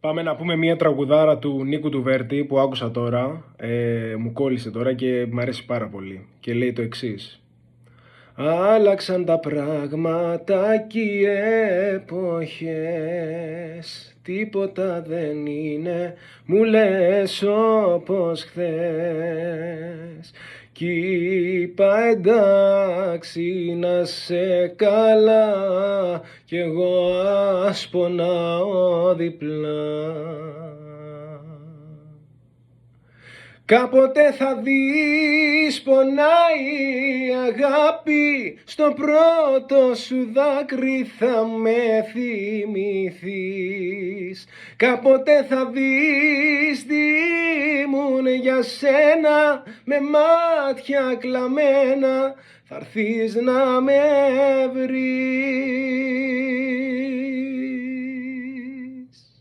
Πάμε να πούμε μια τραγουδάρα του Νίκου του Βέρτη που άκουσα τώρα. Μου κόλλησε τώρα και μου αρέσει πάρα πολύ. Και λέει το εξής. Άλλαξαν τα πράγματα κι οι εποχές, τίποτα δεν είναι, μου λες όπως χθες. Κι είπα εντάξει να σε καλά, κι εγώ ας πονάω διπλά. Κάποτε θα δεις πονάει η αγάπη, στο πρώτο σου δάκρυ θα με θυμηθείς. Κάποτε θα δεις τι ήμουν για σένα, με μάτια κλαμμένα θα έρθεις να με βρεις.